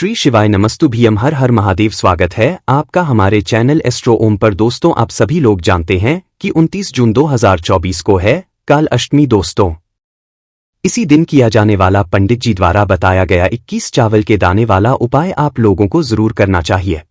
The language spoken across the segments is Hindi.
श्री शिवाय नमस्तुभ्यम हर हर महादेव। स्वागत है आपका हमारे चैनल एस्ट्रो ओम पर। दोस्तों, आप सभी लोग जानते हैं कि 29 जून 2024 को है काल अष्टमी। दोस्तों, इसी दिन किया जाने वाला पंडित जी द्वारा बताया गया 21 चावल के दाने वाला उपाय आप लोगों को जरूर करना चाहिए,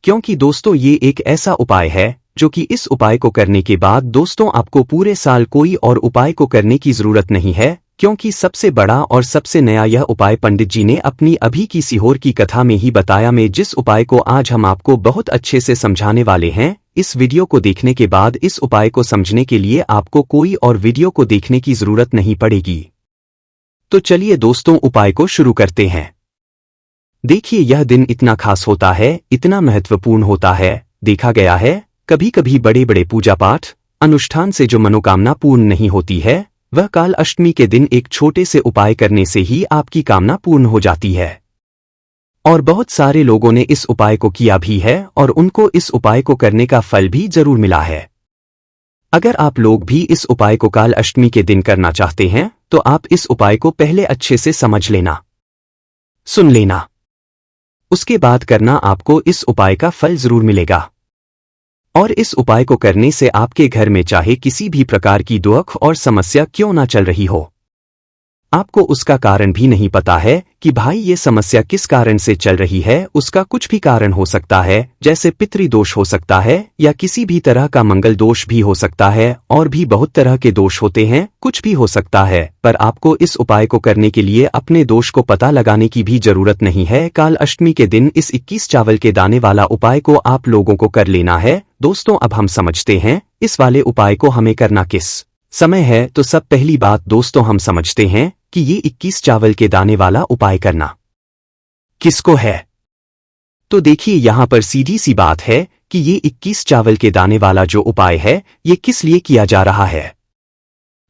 क्योंकि दोस्तों ये एक ऐसा उपाय है जो कि इस उपाय को करने के बाद दोस्तों आपको पूरे साल कोई और उपाय को करने की जरूरत नहीं है, क्योंकि सबसे बड़ा और सबसे नया यह उपाय पंडित जी ने अपनी अभी की सीहोर की कथा में ही बताया। में जिस उपाय को आज हम आपको बहुत अच्छे से समझाने वाले हैं, इस वीडियो को देखने के बाद इस उपाय को समझने के लिए आपको कोई और वीडियो को देखने की जरूरत नहीं पड़ेगी। तो चलिए दोस्तों, उपाय को शुरू करते हैं। देखिए, यह दिन इतना खास होता है, इतना महत्वपूर्ण होता है। देखा गया है कभी कभी बड़े बड़े पूजा पाठ अनुष्ठान से जो मनोकामना पूर्ण नहीं होती है, वह काल अष्टमी के दिन एक छोटे से उपाय करने से ही आपकी कामना पूर्ण हो जाती है। और बहुत सारे लोगों ने इस उपाय को किया भी है और उनको इस उपाय को करने का फल भी जरूर मिला है। अगर आप लोग भी इस उपाय को काल अष्टमी के दिन करना चाहते हैं तो आप इस उपाय को पहले अच्छे से समझ लेना, सुन लेना, उसके बाद करना। आपको इस उपाय का फल जरूर मिलेगा। और इस उपाय को करने से आपके घर में चाहे किसी भी प्रकार की दुख और समस्या क्यों ना चल रही हो, आपको उसका कारण भी नहीं पता है कि भाई ये समस्या किस कारण से चल रही है। उसका कुछ भी कारण हो सकता है, जैसे पितृदोष हो सकता है या किसी भी तरह का मंगल दोष भी हो सकता है, और भी बहुत तरह के दोष होते हैं, कुछ भी हो सकता है। पर आपको इस उपाय को करने के लिए अपने दोष को पता लगाने की भी जरूरत नहीं है। काल अष्टमी के दिन इस 21 चावल के दाने वाला उपाय को आप लोगों को कर लेना है। दोस्तों, अब हम समझते हैं इस वाले उपाय को हमें करना किस समय है। तो सब पहली बात दोस्तों, हम समझते हैं कि ये 21 चावल के दाने वाला उपाय करना किसको है। तो देखिए, यहां पर सीधी सी बात है कि ये 21 चावल के दाने वाला जो उपाय है, ये किस लिए किया जा रहा है।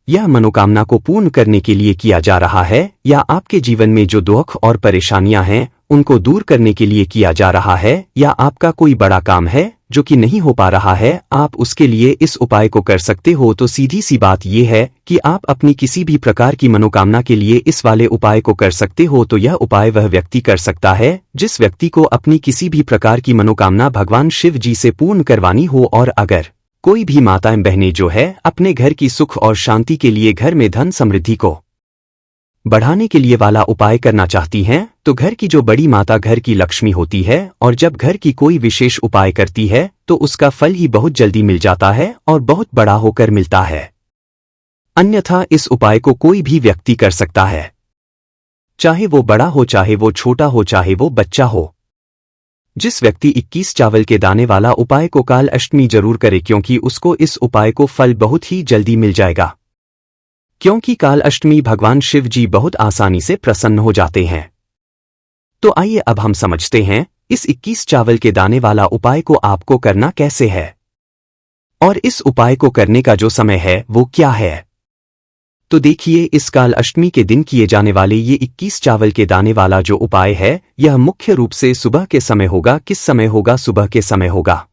यह मनोकामना को पूर्ण करने के लिए किया जा रहा है, या आपके जीवन में जो दुख और परेशानियां हैं उनको दूर करने के लिए किया जा रहा है, या आपका कोई बड़ा काम है जो कि नहीं हो पा रहा है, आप उसके लिए इस उपाय को कर सकते हो। तो सीधी सी बात यह है कि आप अपनी किसी भी प्रकार की मनोकामना के लिए इस वाले उपाय को कर सकते हो। तो यह उपाय वह व्यक्ति कर सकता है जिस व्यक्ति को अपनी किसी भी प्रकार की मनोकामना भगवान शिव जी से पूर्ण करवानी हो। और अगर कोई भी माताएं बहनें जो है अपने घर की सुख और शांति के लिए, घर में धन समृद्धि को बढ़ाने के लिए वाला उपाय करना चाहती हैं, तो घर की जो बड़ी माता घर की लक्ष्मी होती है, और जब घर की कोई विशेष उपाय करती है तो उसका फल ही बहुत जल्दी मिल जाता है और बहुत बड़ा होकर मिलता है। अन्यथा इस उपाय को कोई भी व्यक्ति कर सकता है, चाहे वो बड़ा हो, चाहे वो छोटा हो, चाहे वो बच्चा हो। जिस व्यक्ति 21 चावल के दाने वाला उपाय को काल अष्टमी जरूर करे, क्योंकि उसको इस उपाय को फल बहुत ही जल्दी मिल जाएगा, क्योंकि काल अष्टमी भगवान शिव जी बहुत आसानी से प्रसन्न हो जाते हैं। तो आइए अब हम समझते हैं इस 21 चावल के दाने वाला उपाय को आपको करना कैसे है, और इस उपाय को करने का जो समय है वो क्या है। तो देखिए, इस काल अष्टमी के दिन किए जाने वाले ये 21 चावल के दाने वाला जो उपाय है, यह मुख्य रूप से सुबह के समय होगा। किस समय होगा? सुबह के समय होगा।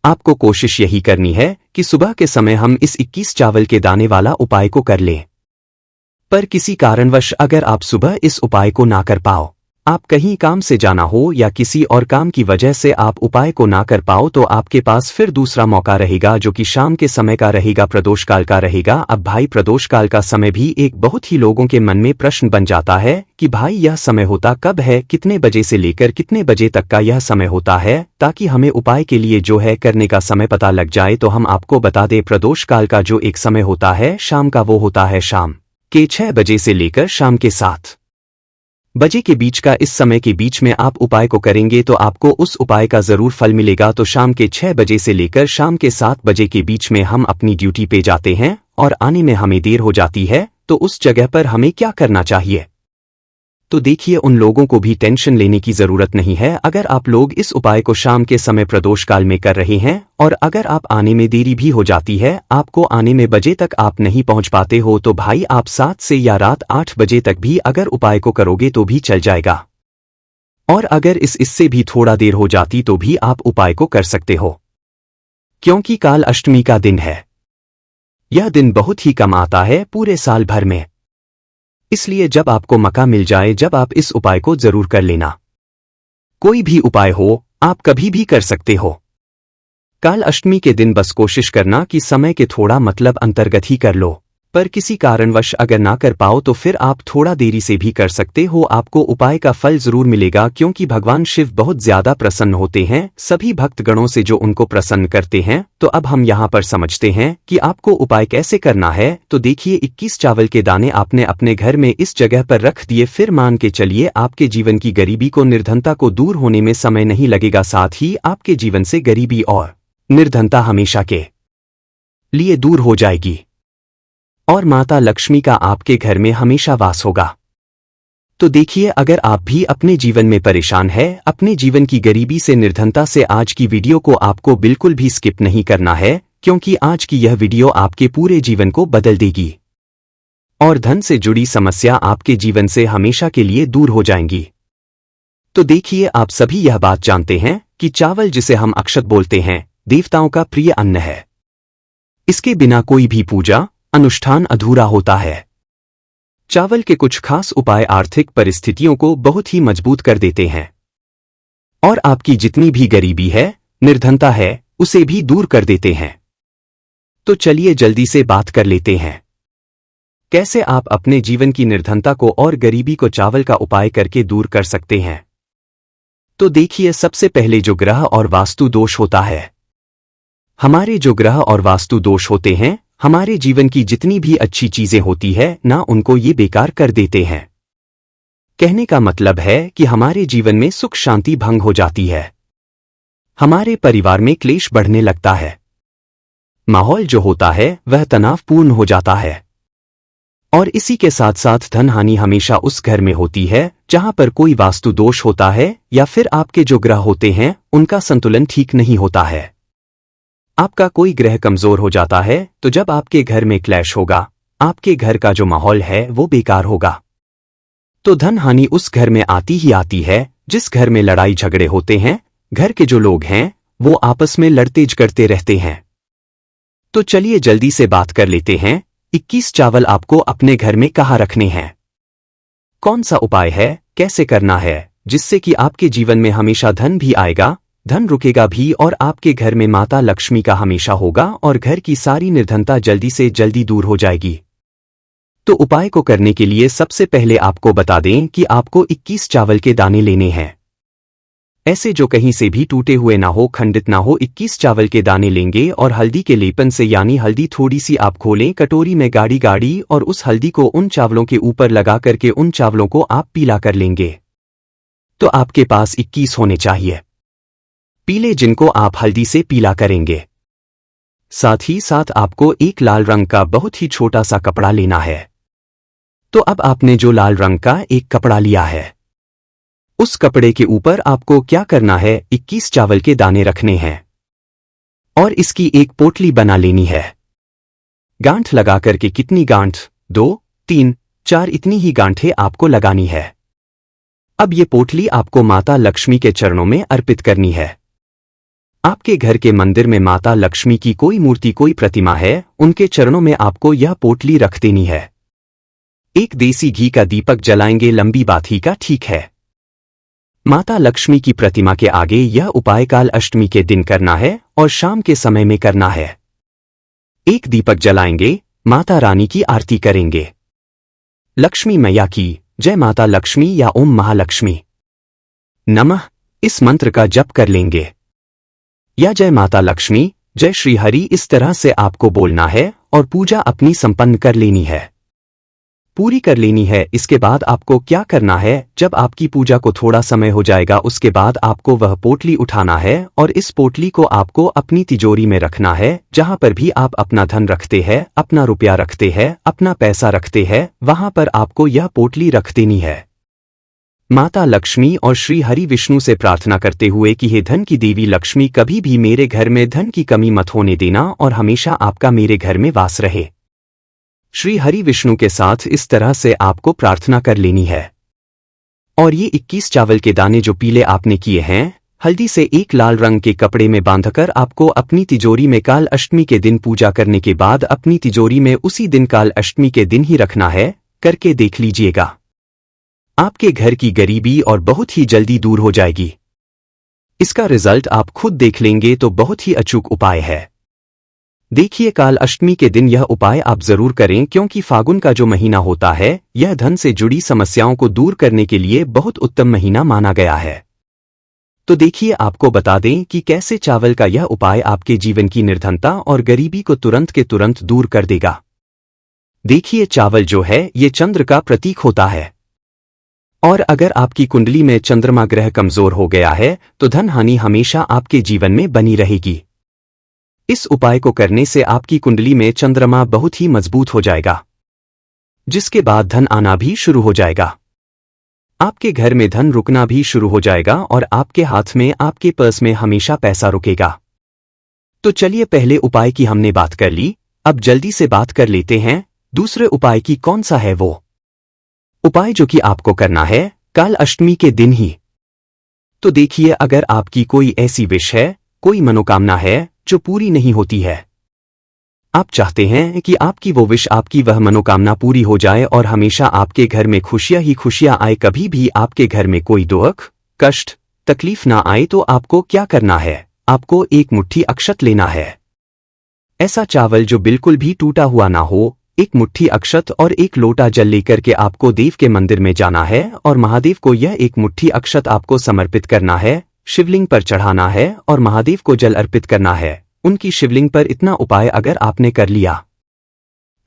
आपको कोशिश यही करनी है कि सुबह के समय हम इस 21 चावल के दाने वाला उपाय को कर लें। पर किसी कारणवश अगर आप सुबह इस उपाय को ना कर पाओ, आप कहीं काम से जाना हो या किसी और काम की वजह से आप उपाय को ना कर पाओ, तो आपके पास फिर दूसरा मौका रहेगा जो कि शाम के समय का रहेगा, प्रदोष काल का रहेगा। अब भाई, प्रदोष काल का समय भी एक बहुत ही लोगों के मन में प्रश्न बन जाता है कि भाई यह समय होता कब है, कितने बजे से लेकर कितने बजे तक का यह समय होता है, ताकि हमें उपाय के लिए जो है करने का समय पता लग जाए। तो हम आपको बता दें, प्रदोष काल का जो एक समय होता है शाम का, वो होता है शाम के 6 बजे से लेकर शाम के 7 बजे के बीच का। इस समय के बीच में आप उपाय को करेंगे तो आपको उस उपाय का जरूर फल मिलेगा। तो शाम के 6 बजे से लेकर शाम के 7 बजे के बीच में हम अपनी ड्यूटी पे जाते हैं और आने में हमें देर हो जाती है, तो उस जगह पर हमें क्या करना चाहिए। तो देखिए, उन लोगों को भी टेंशन लेने की जरूरत नहीं है। अगर आप लोग इस उपाय को शाम के समय प्रदोष काल में कर रहे हैं, और अगर आप आने में देरी भी हो जाती है, आपको आने में बजे तक आप नहीं पहुंच पाते हो, तो भाई आप 7 से या रात 8 बजे तक भी अगर उपाय को करोगे तो भी चल जाएगा। और अगर इससे भी थोड़ा देर हो जाती तो भी आप उपाय को कर सकते हो, क्योंकि काल अष्टमी का दिन है। यह दिन बहुत ही कम आता है पूरे साल भर में। इसलिए जब आपको मौका मिल जाए जब आप इस उपाय को जरूर कर लेना। कोई भी उपाय हो, आप कभी भी कर सकते हो। काल अष्टमी के दिन बस कोशिश करना कि समय के थोड़ा मतलब अंतर्गत ही कर लो, पर किसी कारणवश अगर ना कर पाओ तो फिर आप थोड़ा देरी से भी कर सकते हो। आपको उपाय का फल जरूर मिलेगा, क्योंकि भगवान शिव बहुत ज्यादा प्रसन्न होते हैं सभी भक्तगणों से जो उनको प्रसन्न करते हैं। तो अब हम यहाँ पर समझते हैं कि आपको उपाय कैसे करना है। तो देखिए, 21 चावल के दाने आपने अपने घर में इस जगह पर रख दिए। फिर मान के चलिए आपके जीवन की गरीबी को, निर्धनता को दूर होने में समय नहीं लगेगा, साथ ही आपके जीवन से गरीबी और निर्धनता हमेशा के लिए दूर हो जाएगी और माता लक्ष्मी का आपके घर में हमेशा वास होगा। तो देखिए, अगर आप भी अपने जीवन में परेशान है, अपने जीवन की गरीबी से, निर्धनता से, आज की वीडियो को आपको बिल्कुल भी स्किप नहीं करना है, क्योंकि आज की यह वीडियो आपके पूरे जीवन को बदल देगी और धन से जुड़ी समस्या आपके जीवन से हमेशा के लिए दूर हो जाएंगी। तो देखिए, आप सभी यह बात जानते हैं कि चावल, जिसे हम अक्षत बोलते हैं, देवताओं का प्रिय अन्न है। इसके बिना कोई भी पूजा अनुष्ठान अधूरा होता है। चावल के कुछ खास उपाय आर्थिक परिस्थितियों को बहुत ही मजबूत कर देते हैं और आपकी जितनी भी गरीबी है, निर्धनता है, उसे भी दूर कर देते हैं। तो चलिए जल्दी से बात कर लेते हैं कैसे आप अपने जीवन की निर्धनता को और गरीबी को चावल का उपाय करके दूर कर सकते हैं। तो देखिए, सबसे पहले जो ग्रह और वास्तु दोष होता है, हमारे जो ग्रह और वास्तु दोष होते हैं, हमारे जीवन की जितनी भी अच्छी चीजें होती है ना, उनको ये बेकार कर देते हैं। कहने का मतलब है कि हमारे जीवन में सुख शांति भंग हो जाती है, हमारे परिवार में क्लेश बढ़ने लगता है, माहौल जो होता है वह तनावपूर्ण हो जाता है और इसी के साथ साथ धन हानि हमेशा उस घर में होती है जहां पर कोई वास्तु दोष होता है या फिर आपके जो ग्रह होते हैं उनका संतुलन ठीक नहीं होता है। आपका कोई ग्रह कमजोर हो जाता है तो जब आपके घर में क्लैश होगा, आपके घर का जो माहौल है वो बेकार होगा। तो धन हानि उस घर में आती ही आती है जिस घर में लड़ाई झगड़े होते हैं, घर के जो लोग हैं वो आपस में लड़ते झगड़ते रहते हैं। तो चलिए जल्दी से बात कर लेते हैं 21 चावल आपको अपने घर में कहाँ रखने हैं, कौन सा उपाय है, कैसे करना है, जिससे कि आपके जीवन में हमेशा धन भी आएगा, धन रुकेगा भी और आपके घर में माता लक्ष्मी का हमेशा होगा और घर की सारी निर्धनता जल्दी से जल्दी दूर हो जाएगी। तो उपाय को करने के लिए सबसे पहले आपको बता दें कि आपको 21 चावल के दाने लेने हैं, ऐसे जो कहीं से भी टूटे हुए ना हो, खंडित ना हो। 21 चावल के दाने लेंगे और हल्दी के लेपन से, यानी हल्दी थोड़ी सी आप खोलें, कटोरी में गाड़ी गाड़ी और उस हल्दी को उन चावलों के ऊपर लगा करके उन चावलों को आप पीला कर लेंगे। तो आपके पास 21 होने चाहिए पीले, जिनको आप हल्दी से पीला करेंगे। साथ ही साथ आपको एक लाल रंग का बहुत ही छोटा सा कपड़ा लेना है। तो अब आपने जो लाल रंग का एक कपड़ा लिया है, उस कपड़े के ऊपर आपको क्या करना है, 21 चावल के दाने रखने हैं और इसकी एक पोटली बना लेनी है। गांठ लगा करके, कितनी गांठ, 2, 3, 4 इतनी ही गांठें आपको लगानी है। अब ये पोटली आपको माता लक्ष्मी के चरणों में अर्पित करनी है। आपके घर के मंदिर में माता लक्ष्मी की कोई मूर्ति, कोई प्रतिमा है, उनके चरणों में आपको यह पोटली रख देनी है। एक देसी घी का दीपक जलाएंगे, लंबी बात ही का ठीक है। माता लक्ष्मी की प्रतिमा के आगे यह उपाय काल अष्टमी के दिन करना है और शाम के समय में करना है। एक दीपक जलाएंगे, माता रानी की आरती करेंगे, लक्ष्मी मैया की जय माता लक्ष्मी या ओम महालक्ष्मी नमः इस मंत्र का जप कर लेंगे, या जय माता लक्ष्मी, जय श्री हरि, इस तरह से आपको बोलना है और पूजा अपनी संपन्न कर लेनी है, पूरी कर लेनी है। इसके बाद आपको क्या करना है, जब आपकी पूजा को थोड़ा समय हो जाएगा उसके बाद आपको वह पोटली उठाना है और इस पोटली को आपको अपनी तिजोरी में रखना है। जहां पर भी आप अपना धन रखते हैं, अपना रुपया रखते हैं, अपना पैसा रखते हैं, वहां पर आपको यह पोटली रख देनी है। माता लक्ष्मी और श्री हरि विष्णु से प्रार्थना करते हुए कि हे धन की देवी लक्ष्मी, कभी भी मेरे घर में धन की कमी मत होने देना और हमेशा आपका मेरे घर में वास रहे। श्री हरि विष्णु के साथ इस तरह से आपको प्रार्थना कर लेनी है। और ये 21 चावल के दाने जो पीले आपने किए हैं, हल्दी से एक लाल रंग के कपड़े में बांधकर आपको अपनी तिजोरी में काल अष्टमी के दिन पूजा करने के बाद अपनी तिजोरी में उसी दिन काल अष्टमी के दिन ही रखना है। करके देख लीजिएगा। आपके घर की गरीबी और बहुत ही जल्दी दूर हो जाएगी। इसका रिजल्ट आप खुद देख लेंगे तो बहुत ही अचूक उपाय है। देखिए, काल अष्टमी के दिन यह उपाय आप जरूर करें, क्योंकि फागुन का जो महीना होता है यह धन से जुड़ी समस्याओं को दूर करने के लिए बहुत उत्तम महीना माना गया है। तो देखिए, आपको बता दें कि कैसे चावल का यह उपाय आपके जीवन की निर्धनता और गरीबी को तुरंत के तुरंत दूर कर देगा। देखिए, चावल जो है ये चंद्र का प्रतीक होता है, और अगर आपकी कुंडली में चंद्रमा ग्रह कमजोर हो गया है तो धन हानि हमेशा आपके जीवन में बनी रहेगी। इस उपाय को करने से आपकी कुंडली में चंद्रमा बहुत ही मजबूत हो जाएगा, जिसके बाद धन आना भी शुरू हो जाएगा। आपके घर में धन रुकना भी शुरू हो जाएगा और आपके हाथ में, आपके पर्स में हमेशा पैसा रुकेगा। तो चलिए, पहले उपाय की हमने बात कर ली, अब जल्दी से बात कर लेते हैं दूसरे उपाय की। कौन सा है वो उपाय जो कि आपको करना है काल अष्टमी के दिन ही। तो देखिए, अगर आपकी कोई ऐसी विश है, कोई मनोकामना है जो पूरी नहीं होती है, आप चाहते हैं कि आपकी वो विश, आपकी वह मनोकामना पूरी हो जाए और हमेशा आपके घर में खुशियां ही खुशियां आए, कभी भी आपके घर में कोई दुख, कष्ट, तकलीफ ना आए, तो आपको क्या करना है? आपको एक मुट्ठी अक्षत लेना है। ऐसा चावल जो बिल्कुल भी टूटा हुआ ना हो, एक मुट्ठी अक्षत और एक लोटा जल लेकर के आपको देव के मंदिर में जाना है और महादेव को यह एक मुट्ठी अक्षत आपको समर्पित करना है, शिवलिंग पर चढ़ाना है और महादेव को जल अर्पित करना है उनकी शिवलिंग पर। इतना उपाय अगर आपने कर लिया,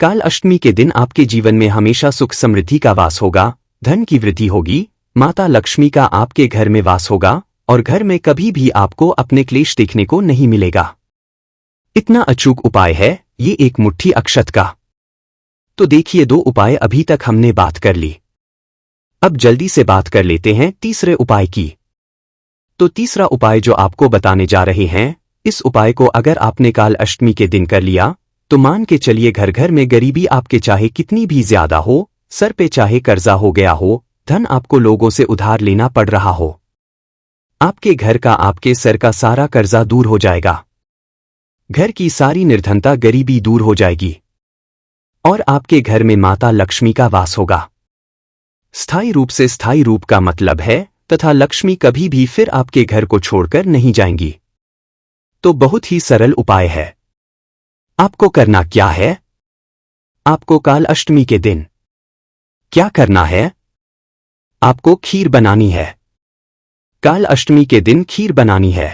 काल अष्टमी के दिन आपके जीवन में हमेशा सुख समृद्धि का वास होगा, धन की वृद्धि होगी, माता लक्ष्मी का आपके घर में वास होगा और घर में कभी भी आपको अपने क्लेश देखने को नहीं मिलेगा। इतना अचूक उपाय है ये एक मुट्ठी अक्षत का। तो देखिए, 2 उपाय अभी तक हमने बात कर ली। अब जल्दी से बात कर लेते हैं तीसरे उपाय की। तो तीसरा उपाय जो आपको बताने जा रहे हैं, इस उपाय को अगर आपने काल अष्टमी के दिन कर लिया तो मान के चलिए, घर घर में गरीबी आपके चाहे कितनी भी ज्यादा हो, सर पे चाहे कर्जा हो गया हो, धन आपको लोगों से उधार लेना पड़ रहा हो, आपके घर का, आपके सर का सारा कर्जा दूर हो जाएगा। घर की सारी निर्धनता, गरीबी दूर हो जाएगी और आपके घर में माता लक्ष्मी का वास होगा। स्थायी रूप से, स्थायी रूप का मतलब है तथा लक्ष्मी कभी भी फिर आपके घर को छोड़कर नहीं जाएंगी। तो बहुत ही सरल उपाय है। आपको करना क्या है? आपको काल अष्टमी के दिन क्या करना है? आपको खीर बनानी है। काल अष्टमी के दिन खीर बनानी है।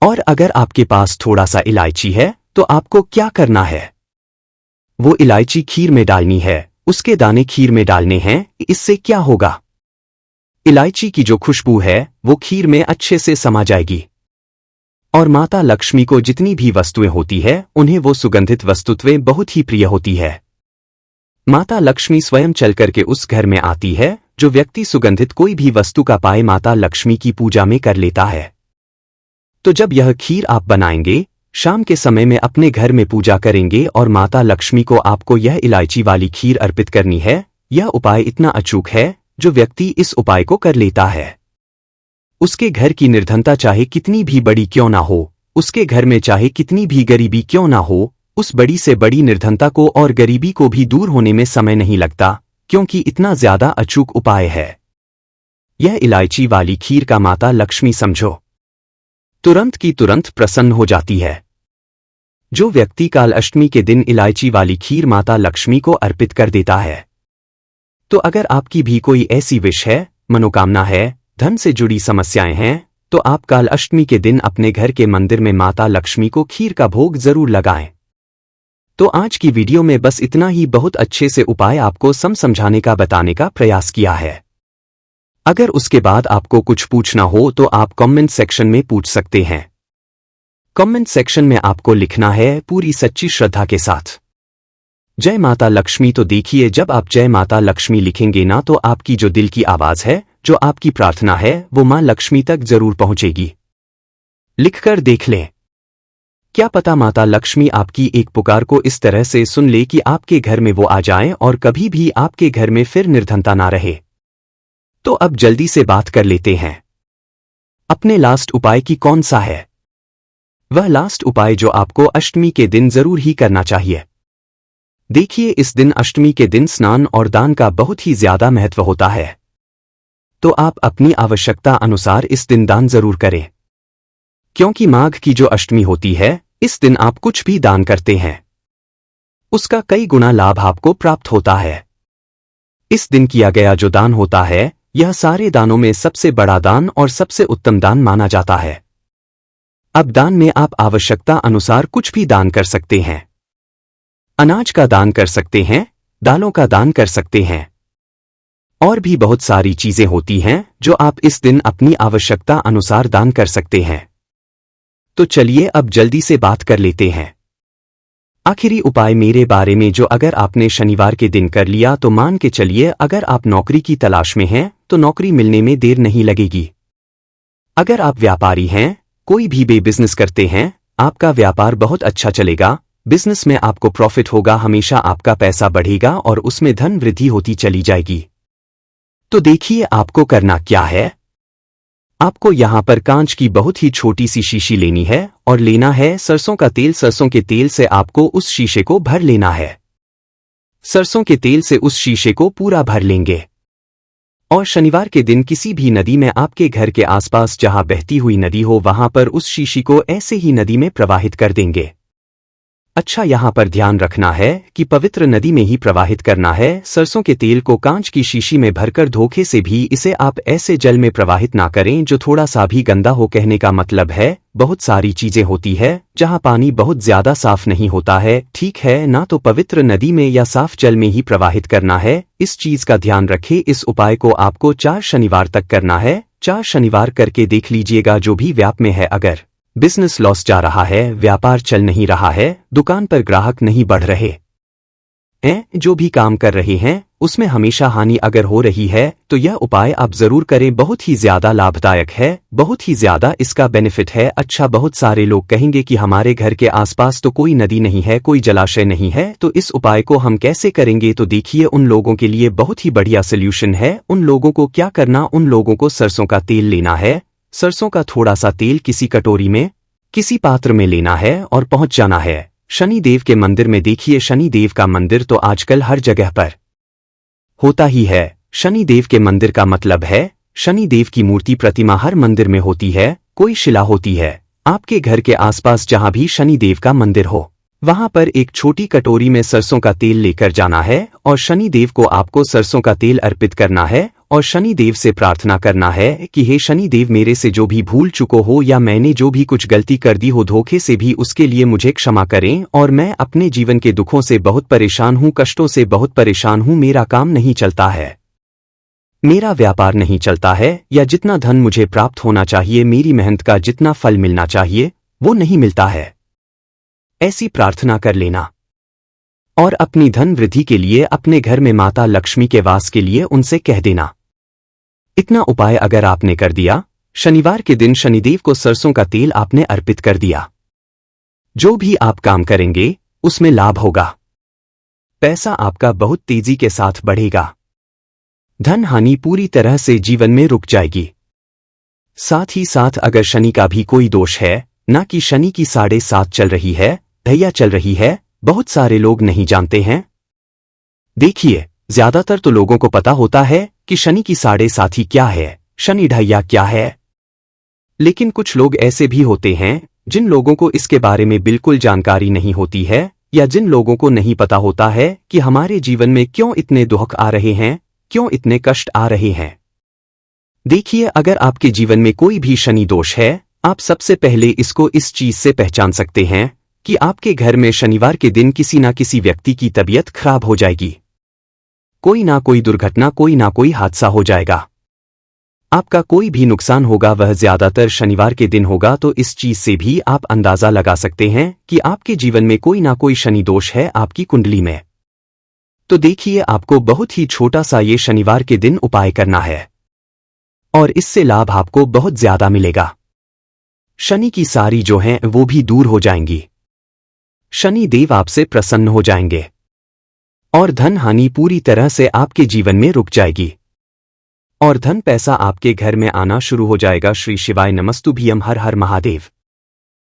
और अगर आपके पास थोड़ा सा इलायची है तो आपको क्या करना है? वो इलायची खीर में डालनी है, उसके दाने खीर में डालने हैं। इससे क्या होगा? इलायची की जो खुशबू है वो खीर में अच्छे से समा जाएगी और माता लक्ष्मी को जितनी भी वस्तुएं होती है उन्हें वो सुगंधित वस्तुएं बहुत ही प्रिय होती है। माता लक्ष्मी स्वयं चलकर के उस घर में आती है। जो व्यक्ति सुगंधित कोई भी वस्तु का पाए, माता लक्ष्मी की पूजा में कर लेता है। तो जब यह खीर आप बनाएंगे, शाम के समय में अपने घर में पूजा करेंगे और माता लक्ष्मी को आपको यह इलायची वाली खीर अर्पित करनी है। यह उपाय इतना अचूक है, जो व्यक्ति इस उपाय को कर लेता है उसके घर की निर्धनता चाहे कितनी भी बड़ी क्यों ना हो, उसके घर में चाहे कितनी भी गरीबी क्यों ना हो, उस बड़ी से बड़ी निर्धनता को और गरीबी को भी दूर होने में समय नहीं लगता, क्योंकि इतना ज्यादा अचूक उपाय है। यह इलायची वाली खीर का माता लक्ष्मी समझो तुरंत की तुरंत प्रसन्न हो जाती है। जो व्यक्ति काल अष्टमी के दिन इलायची वाली खीर माता लक्ष्मी को अर्पित कर देता है, तो अगर आपकी भी कोई ऐसी विश है, मनोकामना है, धन से जुड़ी समस्याएं हैं, तो आप काल अष्टमी के दिन अपने घर के मंदिर में माता लक्ष्मी को खीर का भोग जरूर लगाएं। तो आज की वीडियो में बस इतना ही। बहुत अच्छे से उपाय आपको समझाने का, बताने का प्रयास किया है। अगर उसके बाद आपको कुछ पूछना हो तो आप कमेंट सेक्शन में पूछ सकते हैं। कमेंट सेक्शन में आपको लिखना है पूरी सच्ची श्रद्धा के साथ, जय माता लक्ष्मी। तो देखिए, जब आप जय माता लक्ष्मी लिखेंगे ना, तो आपकी जो दिल की आवाज है, जो आपकी प्रार्थना है, वो मां लक्ष्मी तक जरूर पहुंचेगी। लिखकर देख लें, क्या पता माता लक्ष्मी आपकी एक पुकार को इस तरह से सुन ले कि आपके घर में वो आ जाएं और कभी भी आपके घर में फिर निर्धनता ना रहे। तो अब जल्दी से बात कर लेते हैं अपने लास्ट उपाय की। कौन सा है वह लास्ट उपाय जो आपको अष्टमी के दिन जरूर ही करना चाहिए? देखिए, इस दिन अष्टमी के दिन स्नान और दान का बहुत ही ज्यादा महत्व होता है, तो आप अपनी आवश्यकता अनुसार इस दिन दान जरूर करें, क्योंकि माघ की जो अष्टमी होती है, इस दिन आप कुछ भी दान करते हैं उसका कई गुना लाभ आपको प्राप्त होता है। इस दिन किया गया जो दान होता है, यह सारे दानों में सबसे बड़ा दान और सबसे उत्तम दान माना जाता है। अब दान में आप आवश्यकता अनुसार कुछ भी दान कर सकते हैं। अनाज का दान कर सकते हैं, दालों का दान कर सकते हैं, और भी बहुत सारी चीजें होती हैं जो आप इस दिन अपनी आवश्यकता अनुसार दान कर सकते हैं। तो चलिए अब जल्दी से बात कर लेते हैं आखिरी उपाय मेरे बारे में, जो अगर आपने शनिवार के दिन कर लिया तो मान के चलिए अगर आप नौकरी की तलाश में हैं तो नौकरी मिलने में देर नहीं लगेगी। अगर आप व्यापारी हैं, कोई भी बिजनेस करते हैं, आपका व्यापार बहुत अच्छा चलेगा, बिजनेस में आपको प्रॉफिट होगा, हमेशा आपका पैसा बढ़ेगा और उसमें धन वृद्धि होती चली जाएगी। तो देखिए आपको करना क्या है। आपको यहां पर कांच की बहुत ही छोटी सी शीशी लेनी है और लेना है सरसों का तेल। सरसों के तेल से आपको उस शीशे को भर लेना है। सरसों के तेल से उस शीशे को पूरा भर लेंगे और शनिवार के दिन किसी भी नदी में, आपके घर के आसपास जहां बहती हुई नदी हो, वहां पर उस शीशी को ऐसे ही नदी में प्रवाहित कर देंगे। अच्छा, यहां पर ध्यान रखना है कि पवित्र नदी में ही प्रवाहित करना है। सरसों के तेल को कांच की शीशी में भरकर धोखे से भी इसे आप ऐसे जल में प्रवाहित ना करें जो थोड़ा सा भी गंदा हो। कहने का मतलब है, बहुत सारी चीजें होती है जहां पानी बहुत ज्यादा साफ नहीं होता है, ठीक है ना, तो पवित्र नदी में या साफ जल में ही प्रवाहित करना है। इस चीज का ध्यान रखें। इस उपाय को आपको 4 शनिवार तक करना है। 4 शनिवार करके देख लीजिएगा। जो भी व्यापार में है, अगर बिजनेस लॉस जा रहा है, व्यापार चल नहीं रहा है, दुकान पर ग्राहक नहीं बढ़ रहे हैं, जो भी काम कर रहे हैं उसमें हमेशा हानि अगर हो रही है, तो यह उपाय आप जरूर करें। बहुत ही ज्यादा लाभदायक है, बहुत ही ज्यादा इसका बेनिफिट है। अच्छा, बहुत सारे लोग कहेंगे कि हमारे घर के आसपास तो कोई नदी नहीं है, कोई जलाशय नहीं है, तो इस उपाय को हम कैसे करेंगे। तो देखिए, उन लोगों के लिए बहुत ही बढ़िया सोल्यूशन है। उन लोगों को क्या करना, उन लोगों को सरसों का तेल लेना है। सरसों का थोड़ा सा तेल किसी कटोरी में, किसी पात्र में लेना है और पहुंच जाना है शनि देव के मंदिर में। देखिए, शनि देव का मंदिर तो आजकल हर जगह पर होता ही है। शनि देव के मंदिर का मतलब है शनि देव की मूर्ति, प्रतिमा हर मंदिर में होती है, कोई शिला होती है। आपके घर के आसपास जहां भी शनि देव का मंदिर हो, वहां पर एक छोटी कटोरी में सरसों का तेल लेकर जाना है और शनि देव को आपको सरसों का तेल अर्पित करना है और शनि देव से प्रार्थना करना है कि हे शनि देव, मेरे से जो भी भूल चुको हो या मैंने जो भी कुछ गलती कर दी हो धोखे से भी, उसके लिए मुझे क्षमा करें। और मैं अपने जीवन के दुखों से बहुत परेशान हूं, कष्टों से बहुत परेशान हूं। मेरा काम नहीं चलता है, मेरा व्यापार नहीं चलता है, या जितना धन मुझे प्राप्त होना चाहिए, मेरी मेहनत का जितना फल मिलना चाहिए, वो नहीं मिलता है। ऐसी प्रार्थना कर लेना और अपनी धन वृद्धि के लिए, अपने घर में माता लक्ष्मी के वास के लिए उनसे कह देना। इतना उपाय अगर आपने कर दिया, शनिवार के दिन शनिदेव को सरसों का तेल आपने अर्पित कर दिया, जो भी आप काम करेंगे उसमें लाभ होगा। पैसा आपका बहुत तेजी के साथ बढ़ेगा, धन हानि पूरी तरह से जीवन में रुक जाएगी। साथ ही साथ अगर शनि का भी कोई दोष है, ना कि शनि की 7.5 चल रही है, ढैया चल रही है, बहुत सारे लोग नहीं जानते हैं। देखिए, ज्यादातर तो लोगों को पता होता है कि शनि की 7.5 ही क्या है, शनि ढैया क्या है, लेकिन कुछ लोग ऐसे भी होते हैं जिन लोगों को इसके बारे में बिल्कुल जानकारी नहीं होती है, या जिन लोगों को नहीं पता होता है कि हमारे जीवन में क्यों इतने दुख आ रहे हैं, क्यों इतने कष्ट आ रहे हैं। देखिए, अगर आपके जीवन में कोई भी शनि दोष है, आप सबसे पहले इसको इस चीज से पहचान सकते हैं कि आपके घर में शनिवार के दिन किसी ना किसी व्यक्ति की तबीयत खराब हो जाएगी, कोई ना कोई दुर्घटना, कोई ना कोई हादसा हो जाएगा, आपका कोई भी नुकसान होगा, वह ज्यादातर शनिवार के दिन होगा। तो इस चीज से भी आप अंदाजा लगा सकते हैं कि आपके जीवन में कोई ना कोई शनि दोष है आपकी कुंडली में। तो देखिए, आपको बहुत ही छोटा सा ये शनिवार के दिन उपाय करना है और इससे लाभ आपको बहुत ज्यादा मिलेगा। शनि की सारी जो हैं वो भी दूर हो जाएंगी, शनि देव आपसे प्रसन्न हो जाएंगे और धन हानि पूरी तरह से आपके जीवन में रुक जाएगी और धन पैसा आपके घर में आना शुरू हो जाएगा। श्री शिवाय नमस्तुभ्यम। हर हर महादेव।